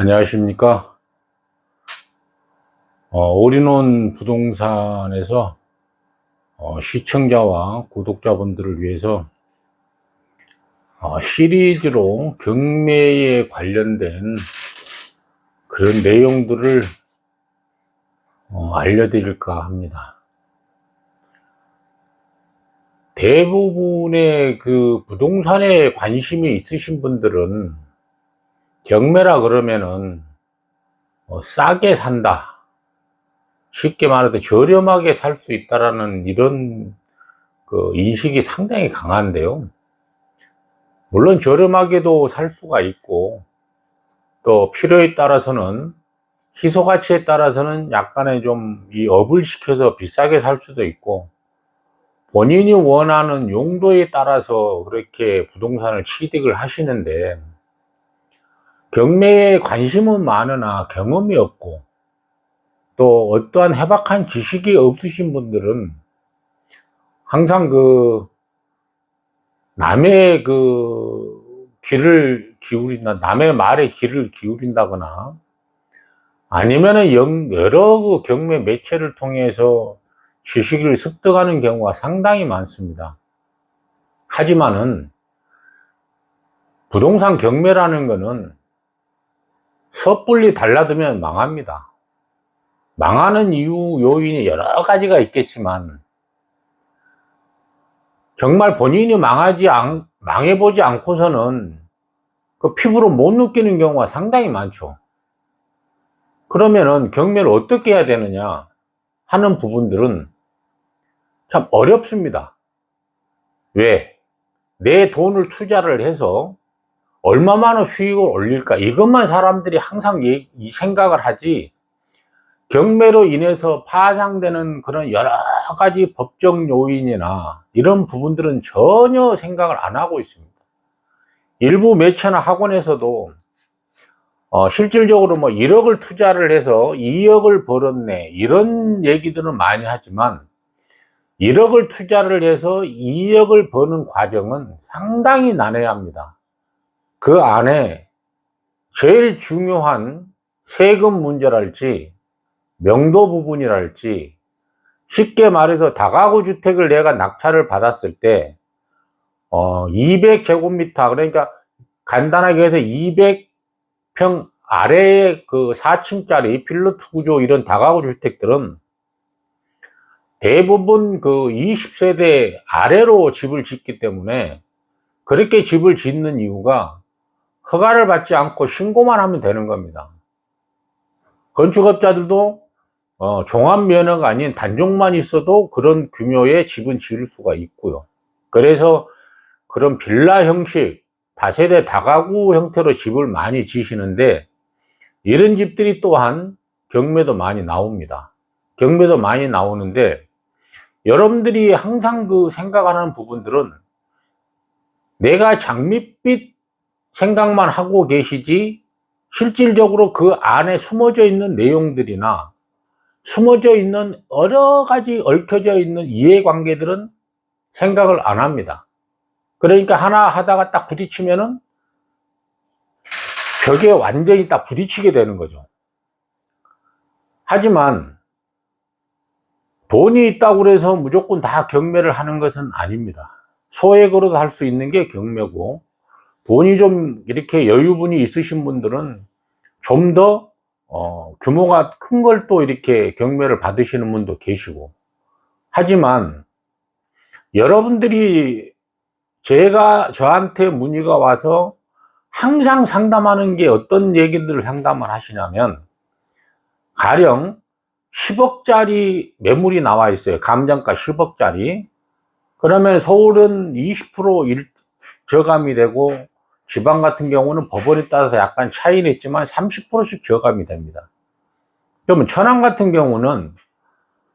안녕하십니까. 올인원 부동산에서 시청자와 구독자분들을 위해서 시리즈로 경매에 관련된 그런 내용들을 알려드릴까 합니다. 대부분의 그 부동산에 관심이 있으신 분들은 경매라 그러면은 싸게 산다, 쉽게 말해서 저렴하게 살 수 있다라는 이런 그 인식이 상당히 강한데요. 물론 저렴하게도 살 수가 있고, 또 필요에 따라서는, 희소 가치에 따라서는 약간의 좀 이 업을 시켜서 비싸게 살 수도 있고, 본인이 원하는 용도에 따라서 그렇게 부동산을 취득을 하시는데, 경매에 관심은 많으나 경험이 없고, 또 어떠한 해박한 지식이 없으신 분들은 항상 남의 귀를 기울인다, 남의 말에 귀를 기울인다거나, 아니면은 여러 그 경매 매체를 통해서 지식을 습득하는 경우가 상당히 많습니다. 하지만은 부동산 경매라는 거는 섣불리 달라두면 망합니다. 망하는 요인이 여러 가지가 있겠지만, 정말 본인이 망해보지 않고서는 그 피부로 못 느끼는 경우가 상당히 많죠. 그러면은 경매를 어떻게 해야 되느냐 하는 부분들은 참 어렵습니다. 왜? 내 돈을 투자를 해서 얼마만한 수익을 올릴까, 이것만 사람들이 항상 이 생각을 하지, 경매로 인해서 파생되는 그런 여러 가지 법적 요인이나 이런 부분들은 전혀 생각을 안 하고 있습니다. 일부 매체나 학원에서도 실질적으로 뭐 1억을 투자를 해서 2억을 벌었네, 이런 얘기들은 많이 하지만, 1억을 투자를 해서 2억을 버는 과정은 상당히 난해합니다. 그 안에 제일 중요한 세금 문제랄지, 명도 부분이랄지, 쉽게 말해서 다가구 주택을 내가 낙찰을 받았을 때 200제곱미터, 그러니까 간단하게 해서 200평 아래의 그 4층짜리 필로트 구조 이런 다가구 주택들은 대부분 그 20세대 아래로 집을 짓기 때문에, 그렇게 집을 짓는 이유가 허가를 받지 않고 신고만 하면 되는 겁니다. 건축업자들도 종합면허가 아닌 단종만 있어도 그런 규모의 집은 지을 수가 있고요. 그래서 그런 빌라 형식, 다세대 다가구 형태로 집을 많이 지시는데, 이런 집들이 또한 경매도 많이 나옵니다. 경매도 많이 나오는데, 여러분들이 항상 생각하는 부분들은 내가 장밋빛 생각만 하고 계시지, 실질적으로 그 안에 숨어져 있는 내용들이나 숨어져 있는 여러 가지 얽혀져 있는 이해관계들은 생각을 안 합니다. 그러니까 하나 하다가 딱 부딪히면은 벽에 완전히 딱 부딪히게 되는 거죠. 하지만 돈이 있다고 해서 무조건 다 경매를 하는 것은 아닙니다. 소액으로도 할 수 있는 게 경매고, 돈이 좀 이렇게 여유분이 있으신 분들은 좀 더 규모가 큰 걸 또 이렇게 경매를 받으시는 분도 계시고, 하지만 여러분들이 저한테 문의가 와서 항상 상담하는 게 어떤 얘기들을 상담을 하시냐면, 가령 10억짜리 매물이 나와 있어요. 감정가 10억짜리. 그러면 서울은 20% 저감이 되고, 지방 같은 경우는 법원에 따라서 약간 차이는 있지만 30%씩 저감이 됩니다. 그러면 천안 같은 경우는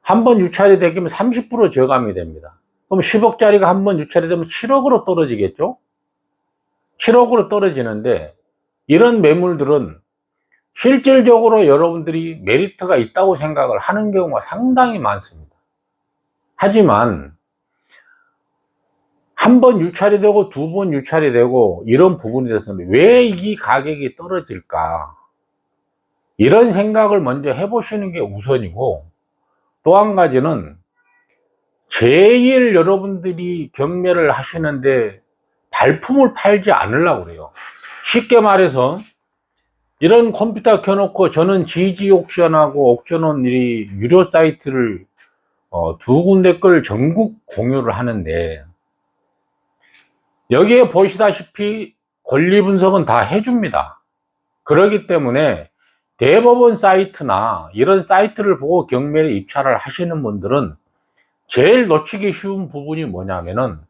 한 번 유찰이 되면 30% 저감이 됩니다. 그럼 10억짜리가 한 번 유찰이 되면 7억으로 떨어지겠죠? 7억으로 떨어지는데, 이런 매물들은 실질적으로 여러분들이 메리트가 있다고 생각을 하는 경우가 상당히 많습니다. 하지만 한 번 유찰이 되고 두 번 유찰이 되고 이런 부분에 대해서는 왜 이 가격이 떨어질까? 이런 생각을 먼저 해보시는 게 우선이고, 또 한 가지는 제일 여러분들이 경매를 하시는데 발품을 팔지 않으려고 그래요. 쉽게 말해서 이런 컴퓨터 켜놓고 저는 GG 옥션하고 옥션원 이 유료 사이트를 두 군데 걸 전국 공유를 하는데, 여기에 보시다시피 권리 분석은 다 해줍니다. 그렇기 때문에 대법원 사이트나 이런 사이트를 보고 경매에 입찰을 하시는 분들은 제일 놓치기 쉬운 부분이 뭐냐면은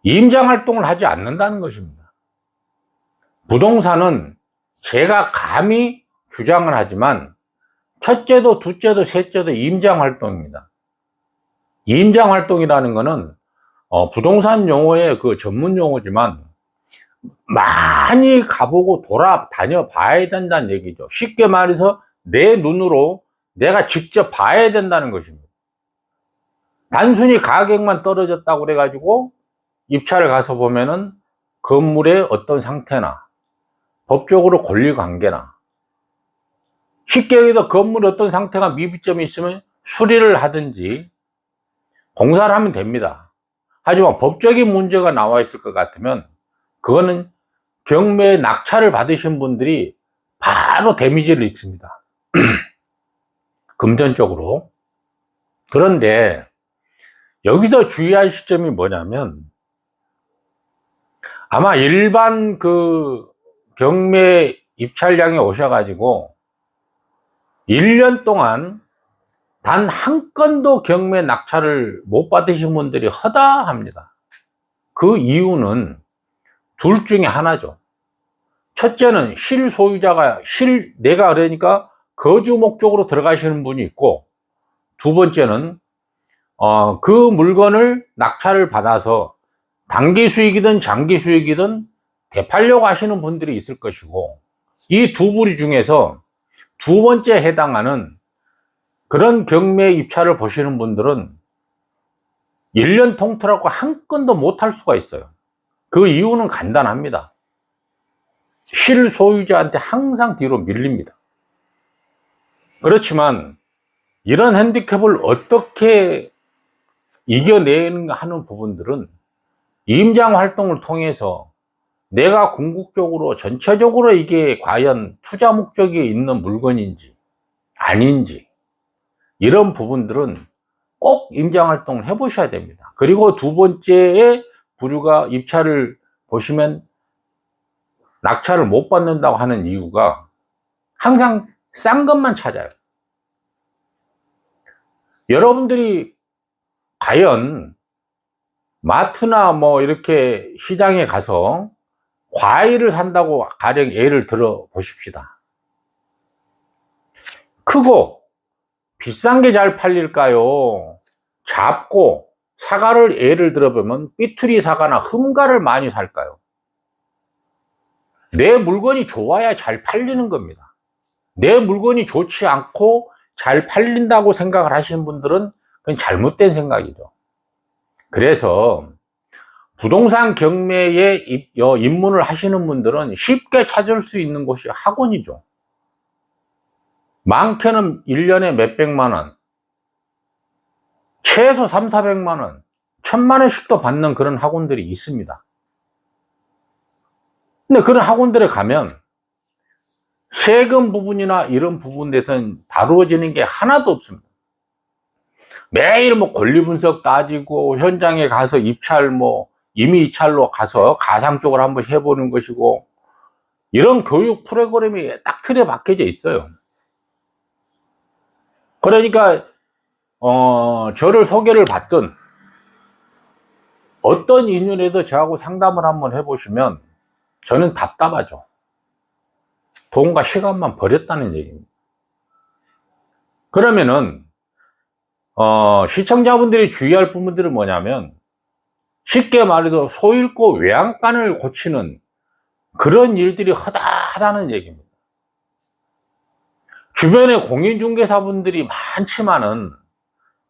임장 활동을 하지 않는다는 것입니다. 부동산은 제가 감히 주장을 하지만 첫째도 둘째도 셋째도 임장 활동입니다. 임장 활동이라는 것은 부동산 용어의 그 전문 용어지만 많이 가보고 돌아다녀 봐야 된다는 얘기죠. 쉽게 말해서 내 눈으로 내가 직접 봐야 된다는 것입니다. 단순히 가격만 떨어졌다고 그래가지고 입찰을 가서 보면은 건물의 어떤 상태나 법적으로 권리관계나, 쉽게 얘기해서 건물의 어떤 상태가 미비점이 있으면 수리를 하든지 공사를 하면 됩니다. 하지만 법적인 문제가 나와 있을 것 같으면 그거는 경매에 낙찰을 받으신 분들이 바로 데미지를 입습니다. 금전적으로. 그런데 여기서 주의할 시점이 뭐냐면, 아마 일반 그 경매 입찰량에 오셔가지고 1년 동안 단 한 건도 경매 낙찰을 못 받으신 분들이 허다합니다. 그 이유는 둘 중에 하나죠. 첫째는 실소유자가 내가 그러니까 거주 목적으로 들어가시는 분이 있고, 두 번째는 그 물건을 낙찰을 받아서 단기 수익이든 장기 수익이든 되팔려고 하시는 분들이 있을 것이고, 이 두 부류 중에서 두 번째 해당하는 그런 경매 입찰을 보시는 분들은 1년 통틀어서 한 건도 못 할 수가 있어요. 그 이유는 간단합니다. 실소유자한테 항상 뒤로 밀립니다. 그렇지만 이런 핸디캡을 어떻게 이겨내는 하는 부분들은 임장 활동을 통해서 내가 궁극적으로 전체적으로 이게 과연 투자 목적이 있는 물건인지 아닌지, 이런 부분들은 꼭 임장 활동을 해 보셔야 됩니다. 그리고 두 번째의 부류가 입찰을 보시면 낙찰을 못 받는다고 하는 이유가 항상 싼 것만 찾아요. 여러분들이 과연 마트나 뭐 이렇게 시장에 가서 과일을 산다고 가령 예를 들어 보십시다. 크고 비싼 게 잘 팔릴까요? 작고, 사과를 예를 들어보면 삐투리 사과나 흠가를 많이 살까요? 내 물건이 좋아야 잘 팔리는 겁니다. 내 물건이 좋지 않고 잘 팔린다고 생각을 하시는 분들은 그건 잘못된 생각이죠. 그래서 부동산 경매에 입문을 하시는 분들은 쉽게 찾을 수 있는 곳이 학원이죠. 많게는 1년에 몇백만 원, 최소 300~400만 원, 1000만 원씩도 받는 그런 학원들이 있습니다. 근데 그런 학원들에 가면 세금 부분이나 이런 부분에 대해서는 다루어지는 게 하나도 없습니다. 매일 뭐 권리 분석 따지고 현장에 가서 입찰 임의 입찰로 가서 가상적으로 한번 해보는 것이고, 이런 교육 프로그램이 딱 틀에 박혀져 있어요. 그러니까 저를 소개를 받든 어떤 인연에도 저하고 상담을 한번 해보시면 저는 답답하죠. 돈과 시간만 버렸다는 얘기입니다. 그러면은 시청자분들이 주의할 부분들은 뭐냐면, 쉽게 말해서 소 잃고 외양간을 고치는 그런 일들이 허다하다는 얘기입니다. 주변에 공인중개사분들이 많지만은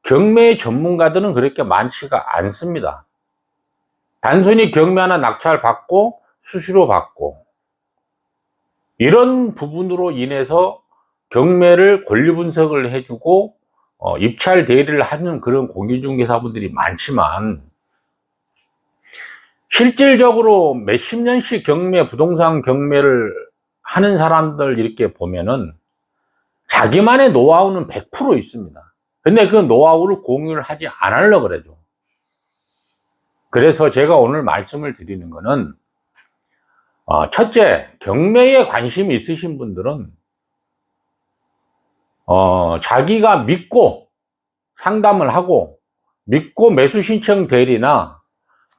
경매 전문가들은 그렇게 많지가 않습니다. 단순히 경매 하나 낙찰 받고 수수료 받고, 이런 부분으로 인해서 경매를 권리 분석을 해주고 입찰 대리를 하는 그런 공인중개사분들이 많지만, 실질적으로 몇십 년씩 부동산 경매를 하는 사람들 이렇게 보면은 자기만의 노하우는 100% 있습니다. 근데 그 노하우를 공유를 하지 않으려고 그러죠. 그래서 제가 오늘 말씀을 드리는 거는, 첫째, 경매에 관심이 있으신 분들은 자기가 믿고 상담을 하고, 믿고 매수 신청 대리나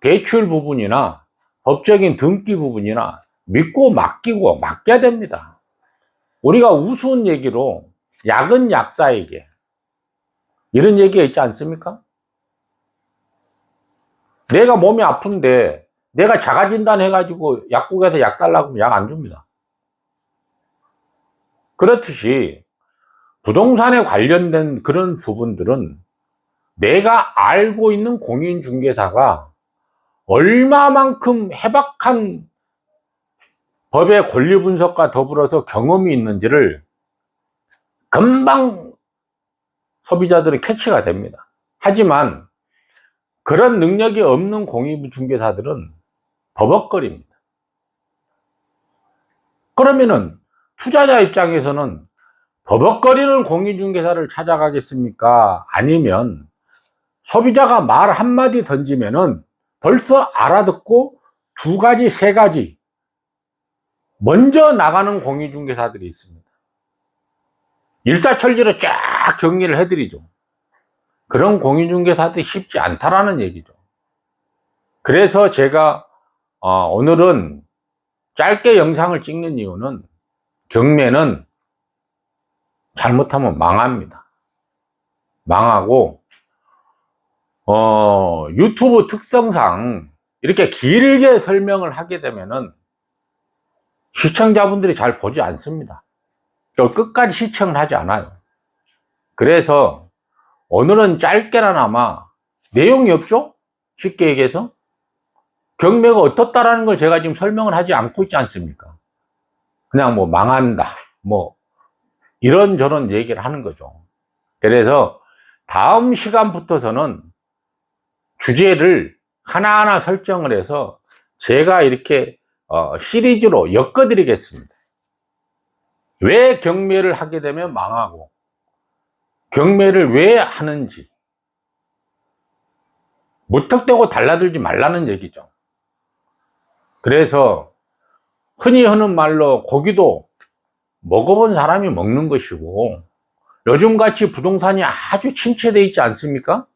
대출 부분이나 법적인 등기 부분이나 믿고 맡겨야 됩니다. 우리가 우스운 얘기로 약은 약사에게, 이런 얘기가 있지 않습니까? 내가 몸이 아픈데 내가 자가진단 해가지고 약국에서 약 달라고 하면 약 안 줍니다. 그렇듯이 부동산에 관련된 그런 부분들은 내가 알고 있는 공인중개사가 얼마만큼 해박한 법의 권리 분석과 더불어서 경험이 있는지를 금방 소비자들은 캐치가 됩니다. 하지만 그런 능력이 없는 공인중개사들은 버벅거립니다. 그러면은 투자자 입장에서는 버벅거리는 공인중개사를 찾아가겠습니까? 아니면 소비자가 말 한마디 던지면은 벌써 알아듣고 두 가지, 세 가지 먼저 나가는 공인중개사들이 있습니다. 일사천리로 쫙 정리를 해드리죠. 그런 공인중개사들이 쉽지 않다라는 얘기죠. 그래서 제가 오늘은 짧게 영상을 찍는 이유는, 경매는 잘못하면 망합니다. 망하고 유튜브 특성상 이렇게 길게 설명을 하게 되면은 시청자분들이 잘 보지 않습니다. 끝까지 시청을 하지 않아요. 그래서 오늘은 짧게나마, 내용이 없죠? 쉽게 얘기해서 경매가 어떻다라는 걸 제가 지금 설명을 하지 않고 있지 않습니까? 그냥 뭐 망한다, 뭐 이런저런 얘기를 하는 거죠. 그래서 다음 시간부터서는 주제를 하나하나 설정을 해서 제가 이렇게 시리즈로 엮어 드리겠습니다. 왜 경매를 하게 되면 망하고, 경매를 왜 하는지, 무턱대고 달라들지 말라는 얘기죠. 그래서 흔히 하는 말로 고기도 먹어본 사람이 먹는 것이고, 요즘같이 부동산이 아주 침체되어 있지 않습니까?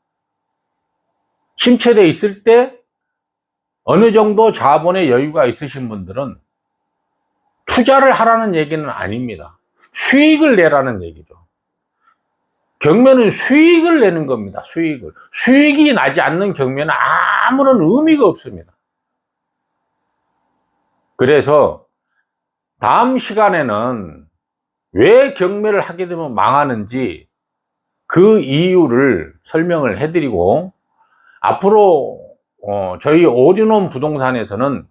침체되어 있을 때 어느 정도 자본의 여유가 있으신 분들은 투자를 하라는 얘기는 아닙니다. 수익을 내라는 얘기죠. 경매는 수익을 내는 겁니다. 수익이 나지 않는 경매는 아무런 의미가 없습니다. 그래서 다음 시간에는 왜 경매를 하게 되면 망하는지 그 이유를 설명을 해드리고, 앞으로 저희 올인원 부동산에서는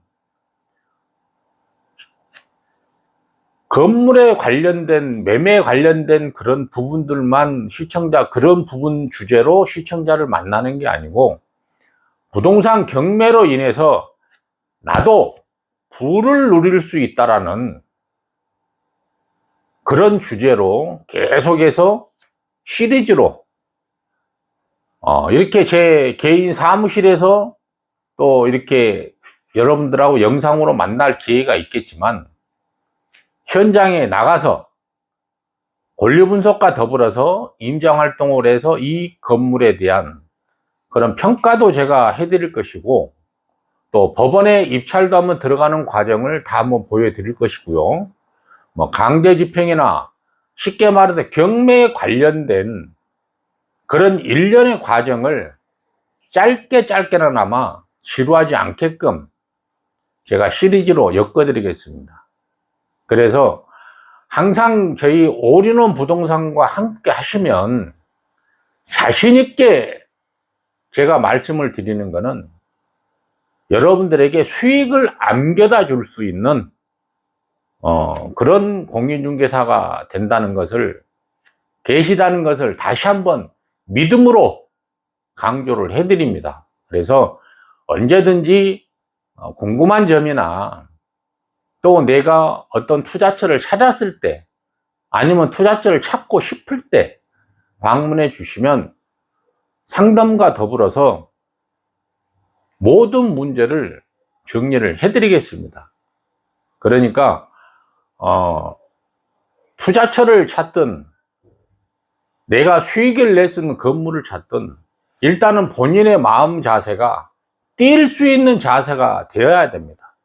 건물에 관련된, 매매에 관련된 그런 부분들만 그런 부분 주제로 시청자를 만나는 게 아니고, 부동산 경매로 인해서 나도 부를 누릴 수 있다라는 그런 주제로 계속해서 시리즈로 이렇게 제 개인 사무실에서 또 이렇게 여러분들하고 영상으로 만날 기회가 있겠지만, 현장에 나가서 권리 분석과 더불어서 임장 활동을 해서 이 건물에 대한 그런 평가도 제가 해드릴 것이고, 또 법원에 입찰도 한번 들어가는 과정을 다 한번 보여드릴 것이고요. 뭐 강제 집행이나 쉽게 말해서 경매에 관련된 그런 일련의 과정을 짧게나마 지루하지 않게끔 제가 시리즈로 엮어드리겠습니다. 그래서 항상 저희 올인원 부동산과 함께 하시면 자신있게 제가 말씀을 드리는 거는, 여러분들에게 수익을 안겨다 줄 수 있는 그런 공인중개사가 된다는 것을, 계시다는 것을 다시 한번 믿음으로 강조를 해드립니다. 그래서 언제든지 궁금한 점이나 또 내가 어떤 투자처를 찾았을 때, 아니면 투자처를 찾고 싶을 때 방문해 주시면 상담과 더불어서 모든 문제를 정리를 해드리겠습니다. 그러니까 투자처를 찾든 내가 수익을 낼 수 있는 건물을 찾든 일단은 본인의 마음 자세가 뛸 수 있는 자세가 되어야 됩니다.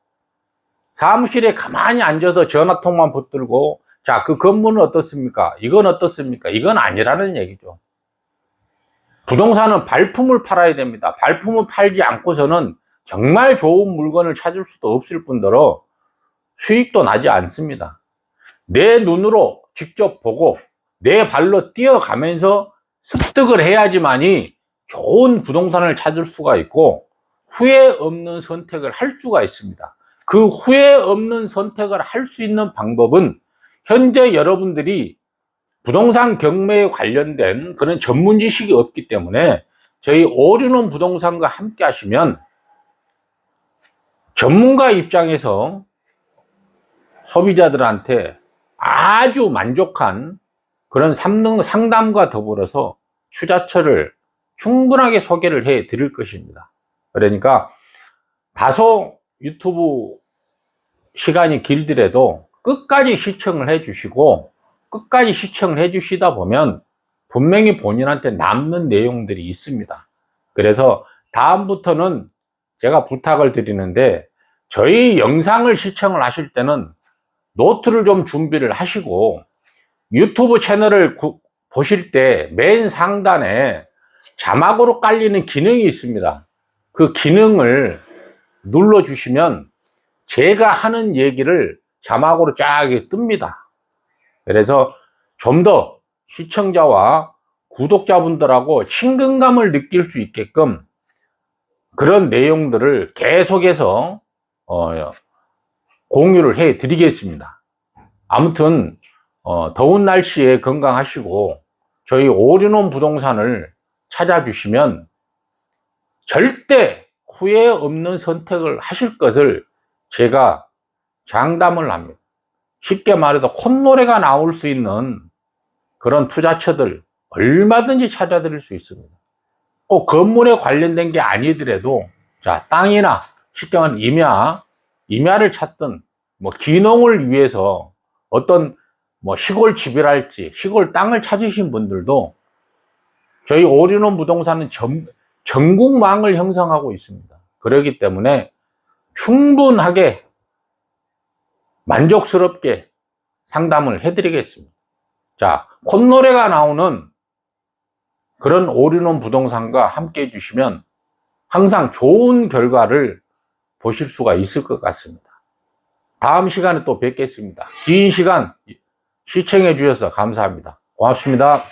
사무실에 가만히 앉아서 전화통만 붙들고 자, 그 건물은 어떻습니까? 이건 어떻습니까? 이건 아니라는 얘기죠. 부동산은 발품을 팔아야 됩니다. 발품을 팔지 않고서는 정말 좋은 물건을 찾을 수도 없을 뿐더러 수익도 나지 않습니다. 내 눈으로 직접 보고 내 발로 뛰어가면서 습득을 해야지만이 좋은 부동산을 찾을 수가 있고 후회 없는 선택을 할 수가 있습니다. 그 후회 없는 선택을 할 수 있는 방법은 현재 여러분들이 부동산 경매에 관련된 그런 전문 지식이 없기 때문에 저희 올인원 부동산과 함께 하시면 전문가 입장에서 소비자들한테 아주 만족한 그런 상담과 더불어서 투자처를 충분하게 소개를 해 드릴 것입니다. 그러니까 다소 유튜브 시간이 길더라도 끝까지 시청을 해 주시고 끝까지 시청을 해 주시다 보면 분명히 본인한테 남는 내용들이 있습니다. 그래서 다음부터는 제가 부탁을 드리는데 저희 영상을 시청을 하실 때는 노트를 좀 준비를 하시고 유튜브 채널을 보실 때 맨 상단에 자막으로 깔리는 기능이 있습니다. 그 기능을 눌러 주시면 제가 하는 얘기를 자막으로 쫙 뜹니다. 그래서 좀 더 시청자와 구독자분들하고 친근감을 느낄 수 있게끔 그런 내용들을 계속해서 공유를 해 드리겠습니다. 아무튼 더운 날씨에 건강하시고 저희 올인원 부동산을 찾아주시면 절대 후회 없는 선택을 하실 것을 제가 장담을 합니다. 쉽게 말해서 콧노래가 나올 수 있는 그런 투자처들 얼마든지 찾아드릴 수 있습니다. 꼭 건물에 관련된 게 아니더라도 자, 땅이나 쉽게 말하면 임야를 찾든 뭐 기농을 위해서 어떤 뭐 시골 집이랄지 시골 땅을 찾으신 분들도 저희 올인원 부동산은 전국망을 형성하고 있습니다. 그렇기 때문에 충분하게 만족스럽게 상담을 해드리겠습니다. 자, 콧노래가 나오는 그런 올인원 부동산과 함께 해주시면 항상 좋은 결과를 보실 수가 있을 것 같습니다. 다음 시간에 또 뵙겠습니다. 긴 시간 시청해 주셔서 감사합니다. 고맙습니다.